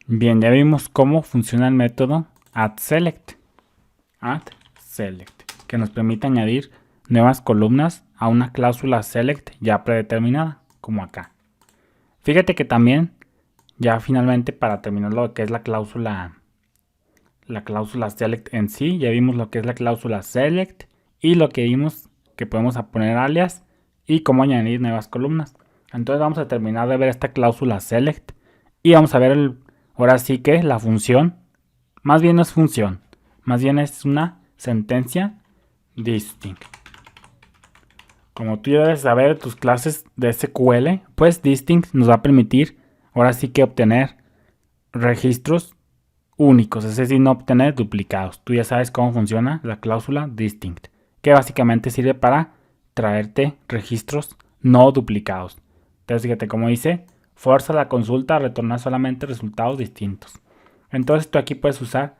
Bien, ya vimos cómo funciona el método addSelect. addSelect, que nos permite añadir nuevas columnas a una cláusula select ya predeterminada, como acá. Fíjate que también, ya finalmente para terminar lo que es la cláusula select en sí, ya vimos lo que es la cláusula select y lo que vimos que podemos poner alias y cómo añadir nuevas columnas. Entonces vamos a terminar de ver esta cláusula select y vamos a ver ahora sí que la función, más bien no es función, más bien es una sentencia distinct. Como tú ya debes saber tus clases de SQL, pues distinct nos va a permitir ahora sí que obtener registros únicos, es decir, no obtener duplicados. Tú ya sabes cómo funciona la cláusula distinct, que básicamente sirve para traerte registros no duplicados. Entonces fíjate cómo dice, fuerza la consulta a retornar solamente resultados distintos. Entonces tú aquí puedes usar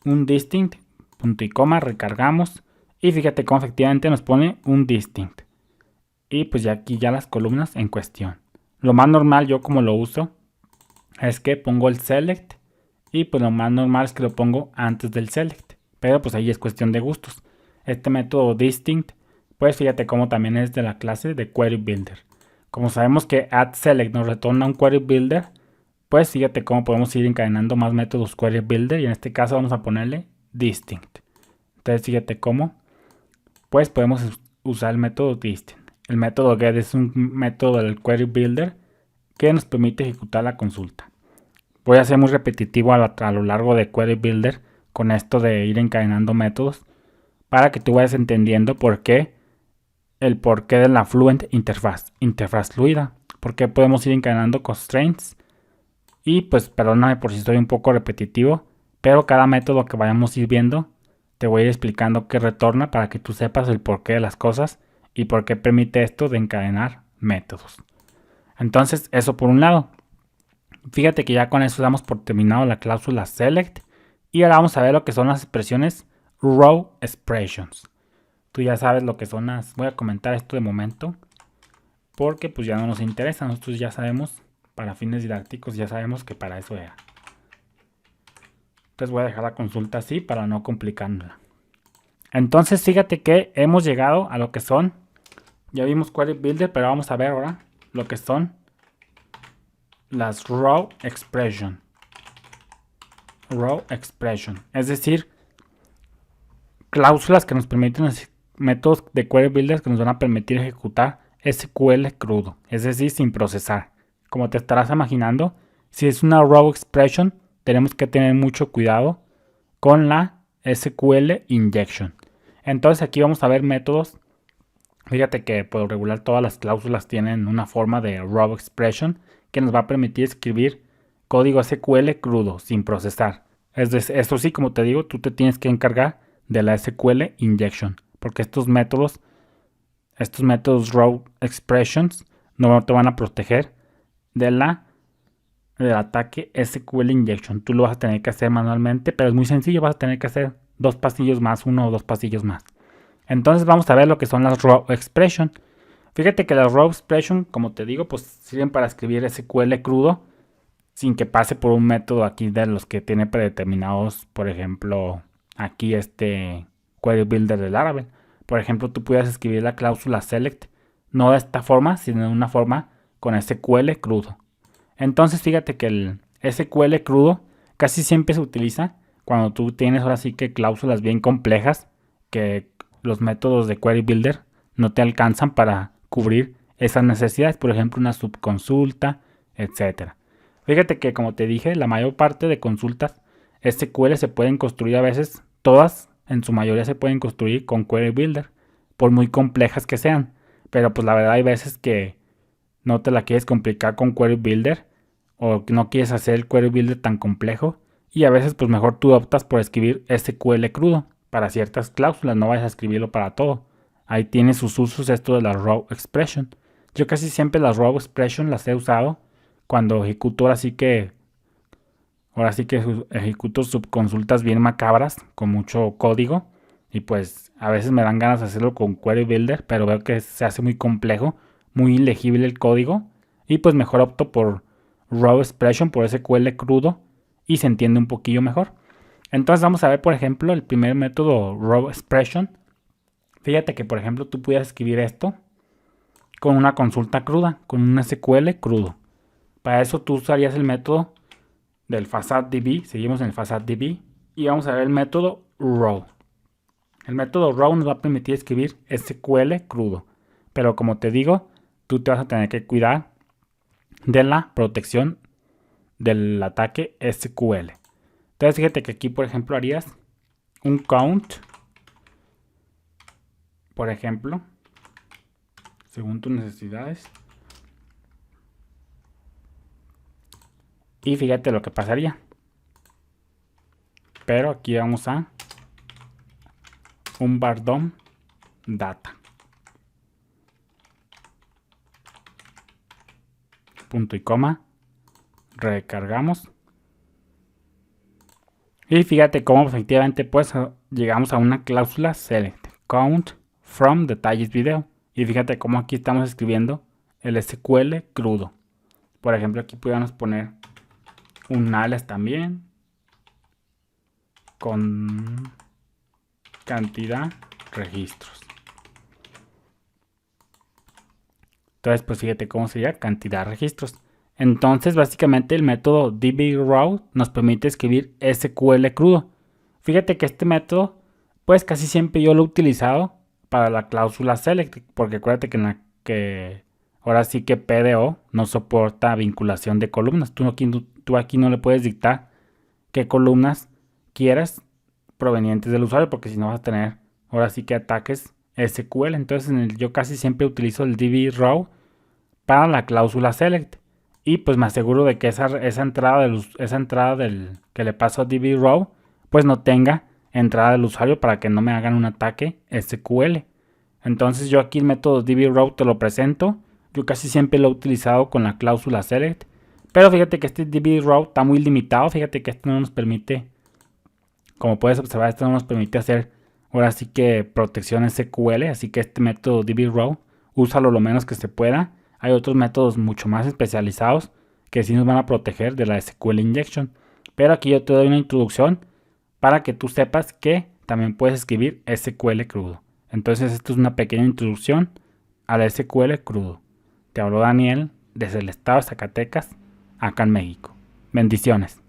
un distinct, punto y coma, recargamos y fíjate cómo efectivamente nos pone un distinct. Y pues ya aquí ya las columnas en cuestión. Lo más normal yo como lo uso es que pongo el select y pues lo más normal es que lo pongo antes del select. Pero pues ahí es cuestión de gustos. Este método distinct, pues fíjate cómo también es de la clase de query builder. Como sabemos que addSelect nos retorna un query builder, pues fíjate cómo podemos ir encadenando más métodos query builder y en este caso vamos a ponerle distinct. Entonces fíjate cómo, pues podemos usar el método distinct. El método get es un método del query builder que nos permite ejecutar la consulta. Voy a ser muy repetitivo a lo largo de Query Builder con esto de ir encadenando métodos para que tú vayas entendiendo el porqué de la Fluent interfaz fluida, por qué podemos ir encadenando constraints y pues perdóname por si estoy un poco repetitivo, pero cada método que vayamos a ir viendo te voy a ir explicando qué retorna para que tú sepas el porqué de las cosas y por qué permite esto de encadenar métodos. Entonces eso por un lado. Fíjate que ya con eso damos por terminado la cláusula select y ahora vamos a ver lo que son las expresiones row expressions. Tú ya sabes lo que son las... Voy a comentar esto de momento porque pues ya no nos interesa. Nosotros ya sabemos, para fines didácticos ya sabemos que para eso era. Entonces voy a dejar la consulta así para no complicárnosla. Entonces fíjate que hemos llegado a lo que son... Ya vimos Query Builder, pero vamos a ver ahora lo que son las row expression. Row expression, es decir, cláusulas que nos permiten, métodos de query builders que nos van a permitir ejecutar SQL crudo, es decir, sin procesar. Como te estarás imaginando, si es una row expression, tenemos que tener mucho cuidado con la SQL injection. Entonces aquí vamos a ver métodos. Fíjate que por regular todas las cláusulas tienen una forma de row expression que nos va a permitir escribir código SQL crudo, sin procesar. Eso sí, como te digo, tú te tienes que encargar de la SQL injection, porque estos métodos row expressions no te van a proteger del ataque SQL injection. Tú lo vas a tener que hacer manualmente, pero es muy sencillo, vas a tener que hacer uno o dos pasillos más. Entonces vamos a ver lo que son las row expression. Fíjate que las row expression, como te digo, pues sirven para escribir SQL crudo sin que pase por un método aquí de los que tiene predeterminados, por ejemplo, aquí este query builder del Laravel. Por ejemplo, tú puedes escribir la cláusula select no de esta forma, sino de una forma con SQL crudo. Entonces fíjate que el SQL crudo casi siempre se utiliza cuando tú tienes ahora sí que cláusulas bien complejas que los métodos de query builder no te alcanzan para cubrir esas necesidades, por ejemplo una subconsulta, etcétera. Fíjate que como te dije, la mayor parte de consultas SQL se pueden construir a veces, todas en su mayoría se pueden construir con Query Builder, por muy complejas que sean. Pero pues la verdad hay veces que no te la quieres complicar con Query Builder o no quieres hacer el Query Builder tan complejo y a veces pues mejor tú optas por escribir SQL crudo para ciertas cláusulas, no vayas a escribirlo para todo. Ahí tiene sus usos esto de la row expression. Yo casi siempre las row expression las he usado cuando ejecuto ahora sí que ejecuto subconsultas bien macabras con mucho código y pues a veces me dan ganas de hacerlo con Query Builder, pero veo que se hace muy complejo, muy ilegible el código y pues mejor opto por Raw Expression, por SQL crudo y se entiende un poquillo mejor. Entonces vamos a ver, por ejemplo, el primer método raw expression. Fíjate que, por ejemplo, tú pudieras escribir esto con una consulta cruda, con un SQL crudo. Para eso tú usarías el método del FASADDB. Seguimos en el FASADDB y vamos a ver el método raw. El método raw nos va a permitir escribir SQL crudo. Pero como te digo, tú te vas a tener que cuidar de la protección del ataque SQL. Entonces fíjate que aquí, por ejemplo, harías un count, por ejemplo, según tus necesidades. Y fíjate lo que pasaría. Pero aquí vamos a un bardom data. Punto y coma. Recargamos. Y fíjate cómo efectivamente pues llegamos a una cláusula select count from detalles video. Y fíjate cómo aquí estamos escribiendo el SQL crudo. Por ejemplo, aquí podríamos poner un alias también con cantidad registros. Entonces pues fíjate cómo sería cantidad registros. Entonces básicamente el método dbraw nos permite escribir SQL crudo. Fíjate que este método pues casi siempre yo lo he utilizado para la cláusula select, porque acuérdate que ahora sí que PDO no soporta vinculación de columnas. Tú aquí no le puedes dictar qué columnas quieras provenientes del usuario, porque si no vas a tener ahora sí que ataques SQL. Entonces yo casi siempre utilizo el dbraw para la cláusula select. Y pues me aseguro de que esa entrada del que le paso a dbraw pues no tenga entrada del usuario para que no me hagan un ataque SQL. Entonces yo aquí el método dbraw te lo presento. Yo casi siempre lo he utilizado con la cláusula select. Pero fíjate que este dbraw está muy limitado. Fíjate que esto no nos permite, como puedes observar, esto no nos permite hacer ahora sí que protección SQL. Así que este método dbraw úsalo lo menos que se pueda. Hay otros métodos mucho más especializados que sí nos van a proteger de la SQL injection. Pero aquí yo te doy una introducción para que tú sepas que también puedes escribir SQL crudo. Entonces esto es una pequeña introducción al SQL crudo. Te habló Daniel desde el estado de Zacatecas, acá en México. Bendiciones.